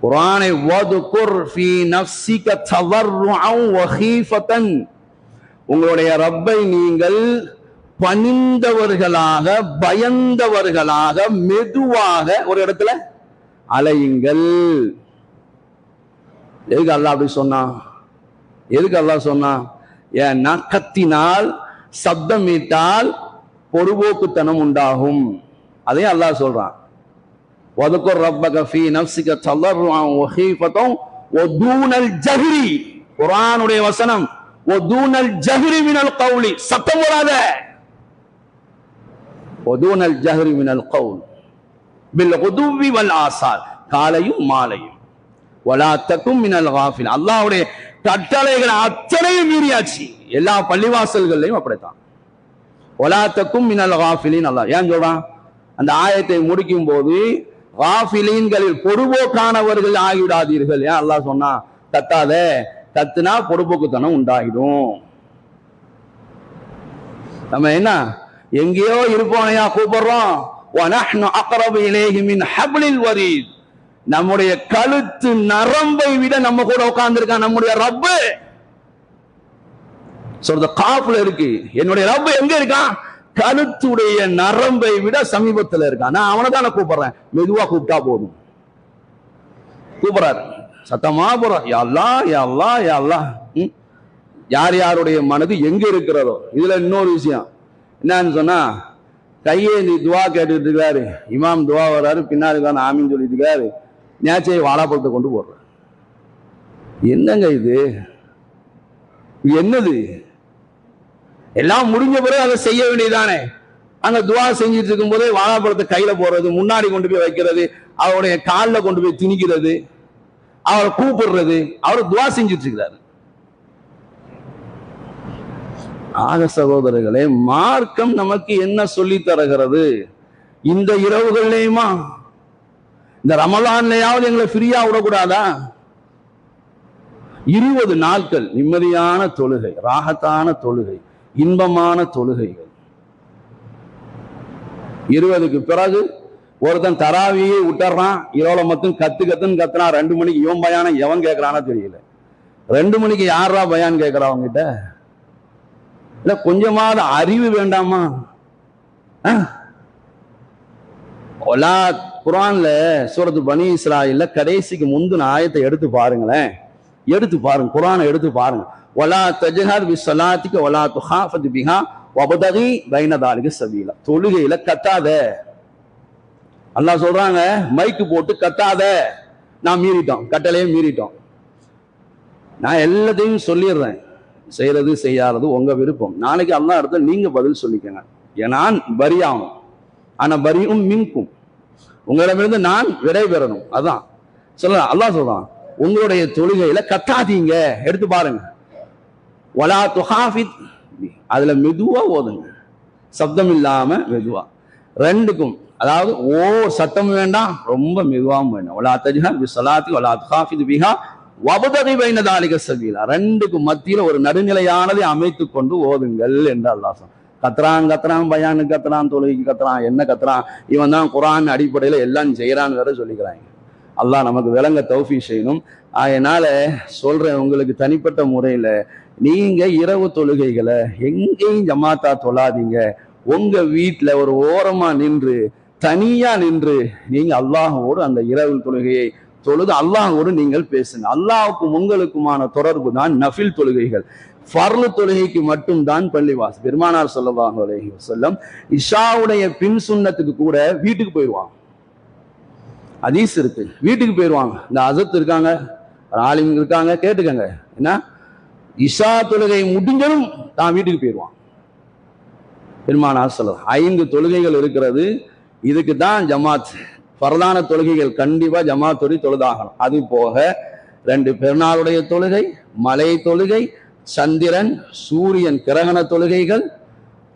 குர்ஆனை வதுகுர் ஃபீ நஃப்ஸிக தவர்ருஅன் வ ஹீஃபதன். உங்களுடைய ரப்பை நீங்கள் பணிந்தவர்களாக பயந்தவர்களாக மெதுவாக ஒரு இடத்துல அலையுங்கள். எதுக்கு அல்லாஹ் அப்படி சொன்னா? எதுக்கு அல்லாஹ் சொன்னா? ஏன்னா கத்தினால் சப்தமிட்டால் பொறுபோக்குத்தனம் உண்டாகும். அதையும் அல்லாஹ் சொல்றான். வதுகுர் ரப்பக ஃபீ நஃப்ஸிக தவர்ருஅன் வ ஹீஃபதன் வ தூனல் ஜஹ்ரி. குர்ஆனுடைய வசனம் வதூனல் ஜஹ்ரி மினல் கௌலி, சத்தம் போடாத. வதூனல் ஜஹ்ரி மினல் கௌல் பில் குதுவி வல் ஆசால், காலையும் மாலையும். வலா தகும் மினல் காஃபில். அல்லாஹ்வுடைய கட்டளைகள் அத்தனையும் மீறியாச்சு. எல்லா பள்ளிவாசல்கள்லையும் அப்படித்தான். வலா தகும் மினல் காஃபிலின். அல்லாஹ் ஏன் சொல்றான்? அந்த ஆயத்தை முடிக்கும் போது காஃபிலீன்களில் பொறுப்போக்கானவர்கள் ஆகிவிடாதீர்கள். ஏன் அல்லாஹ் சொன்னா? கத்தாத, கத்துனா பொறுப்போக்குத்தனம் உண்டாகிடும். நம்ம என்ன எங்கேயோ இருப்போனையா கூப்பிடுறோம். வநஹ்னு அக்ரபு இலைஹி மின் ஹப்லில் வரீத். நம்முடைய கழுத்து நரம்பை விட நம்ம கூட உட்கார்ந்து இருக்கான் நம்முடைய ரப்பு. சொல்ற காப்புல இருக்கு, என்னுடைய ரப்பு எங்க இருக்கான்? கழுத்துடைய நரம்பை விட சமீபத்துல இருக்கான். நான் அவனை தானே கூப்பிடுறேன், மெதுவா கூப்பிட்டா போதும். கூப்பிடுறாரு, சத்தமா போறோம், யா அல்லாஹ் யா அல்லாஹ் யா அல்லாஹ். யார் யாருடைய மனது எங்க இருக்கிறதோ. இதுல இன்னொரு விஷயம் என்னன்னு சொன்னா, கையேந்தி துவா கேட்டுட்டு இருக்காரு, இமாம் துவா வர்றாரு, பின்னாடி ஆமின்னு சொல்லிட்டு இருக்காரு, நேச்சை வாழைப்பழத்தை கொண்டு போடுறாரு. என்னங்க இது? என்னது? எல்லாம் முடிஞ்ச பிறகு அதை செய்ய வேண்டியதானே. அங்க துவா செஞ்சிட்டு இருக்கும் போதே வாழைப்பழத்தை கையில போடுறது, முன்னாடி கொண்டு போய் வைக்கிறது, அவருடைய காலில் கொண்டு போய் திணிக்கிறது, அவரை கூப்பிடுறது, அவர் துவா செஞ்சிட்டு இருக்கிறாரு. ஆக சகோதரர்களே, மார்க்கம் நமக்கு என்ன சொல்லி தருகிறது? இந்த இரவுகள்லயுமா, இந்த ரமலான்லயாவது எங்களை ஃப்ரீயா விடக்கூடாதா? 20 நாட்கள் நிம்மதியான தொழுகை, ராகத்தான தொழுகை, இன்பமான தொழுகைகள். 20க்கு பிறகு ஒருத்தன் தராவியை விட்டுறான், இரவுல மட்டும் கத்துன்னு கத்துறான். 2 மணிக்கு இவன் பயான எவன் கேட்கறானா தெரியல. 2 மணிக்கு யாரா பயான் கேட்கறா அவங்கிட்ட? இல்ல கொஞ்சமாவது அறிவு வேண்டாமா? குர்ஆன்ல சூரத்து பனி இஸ்ராயில்ல கடைசிக்கு முந்தின ஆயத்தை எடுத்து பாருங்களேன், எடுத்து பாருங்க, குர்ஆனை எடுத்து பாருங்க. வலா தஜ்ஹர் பிஸ்ஸலாத்திக வலா துஹாஃபித் பிஹா வபதகி பைன தாலிக சபீலா. தொழுகையில கத்தாத. அல்லாஹ் சொல்றாங்க, மைக்கு போட்டு கத்தாத. நான் மீறிட்டோம், கட்டளையே மீறிட்டோம். நான் எல்லாத்தையும் சொல்லிடுறேன், செய்யறது செய்யாதது உங்க விருப்பம். நாளைக்கு அல்லாஹ் இடத்துல நீங்க பதில் சொல்லிக்கங்க. நான் பரியாகும், ஆனா பரியும் மின்கும், உங்களிடமிருந்து நான் விடை பெறணும். அதான் சொல்ல அல்லாஹ் சொல்றான். உங்களுடைய தொழுகையில கத்தாதீங்க, எடுத்து பாருங்க. வலா துஹாஃபித், அதுல மெதுவா ஓதுங்க, சப்தம் இல்லாம மெதுவா. ரெண்டுக்கும், அதாவது சத்தம் வேண்டாம், ரொம்ப மெதுவாகவும் வேண்டாம். வலா தஜ்ஹர் பிஸ்ஸலாத்தி வலா துஹாஃபித் பிஹா வபதகி பைன தாலிக சபீலா. ரெண்டுக்கும் மத்தியில ஒரு நடுநிலையானதை அமைத்துக் கொண்டு ஓதுங்கள் என்று அல்லாஹ் சொன்னான். கத்துறான் பயானுக்கு கத்துறான், தொழுகைக்கு கத்துறான், என்ன கத்துறான், இவன் தான் குர்ஆன் அடிப்படையில் எல்லாம் செய்யறான்னு வேற சொல்லிக்கிறாங்க. அல்லாஹ் நமக்கு விளங்க தௌஃபீக் செய்யணும். அதனால சொல்றேன், உங்களுக்கு தனிப்பட்ட முறையில நீங்க இரவு தொழுகைகளை எங்கேயும் ஜமாத்தா தொழாதீங்க. உங்க வீட்டுல ஒரு ஓரமா நின்று தனியா நின்று நீங்க அல்லாஹோடு அந்த இரவு தொழுகையை தொழுது அல்லாஹோடு நீங்கள் பேசுங்க. அல்லாஹுக்கும் உங்களுக்குமான தொடர்பு தான் நஃபில் தொழுகைகள். ஃபர்லு தொழுகைக்கு மட்டும்தான் பள்ளிவாஸ். பெருமானார் ஸல்லல்லாஹு அலைஹி வஸல்லம் இஷாவுடைய பின் சுன்னத்துக்கு கூட வீட்டுக்கு போயிடுவாங்க. ஹதீஸ் இருக்கு, வீட்டுக்கு போயிடுவாங்க. இந்த அசத் இருக்காங்க, ஆலிம் இருக்காங்க, கேட்டுக்கங்க. என்ன, இஷா தொழுகை முடிஞ்சதும் தான் வீட்டுக்கு போயிடுவான். பெருமானார் ஸல்லல்லாஹு 5 தொழுகைகள் இருக்கிறது. இதுக்கு தான் ஜமாத். பரதான தொழுகைகள் கண்டிப்பா ஜமாத்தோடு தொழுதாகணும். அது போக 2 பெருநாளுடைய தொழுகை, மலை தொழுகை, சந்திரன் சூரியன் கிரகண தொழுகைகள்,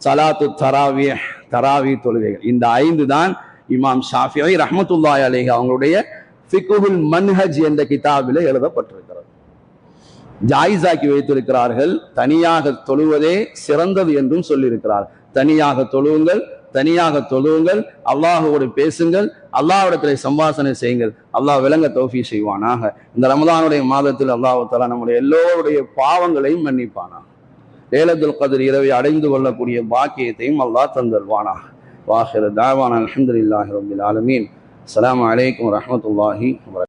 சலாத்து தராவி தொழுகைகள். இந்த 5 தான் இமாம் ஷாஃபிஈ ரஹ்மத்துல்லாஹி அலைஹி அவங்களுடைய ஃபிக்ஹுல் மன்ஹஜ் என்ற கிதாபில் எழுதப்பட்டிருக்கிறது. ஜாயிஸாக்கி வைத்திருக்கிறார்கள். தனியாக தொழுவதே சிறந்தது என்றும் சொல்லியிருக்கிறார். தனியாக தொழுவுங்கள், அல்லாஹோடு பேசுங்கள், அல்லாஹ்விடத்திலே சம்பாஷணை செய்யுங்கள். அல்லாஹ் விளங்க தௌஃபீக் செய்வானாக. இந்த ரமதானுடைய மாதத்தில் அல்லாஹ் தஆலா நம்முடைய எல்லோருடைய பாவங்களையும் மன்னிப்பானாக. லைலத்துல் கத்ர் இரவை அடைந்து கொள்ளக்கூடிய பாக்கியத்தையும் அல்லாஹ் தந்தல்வானாக. வாஹிரு தாவானா அல்ஹம்துலில்லாஹி ரப்பில் ஆலமீன். அஸ்ஸலாமு அலைக்கும் வரஹ்மத்துல்லாஹி வபரகாத்துஹு.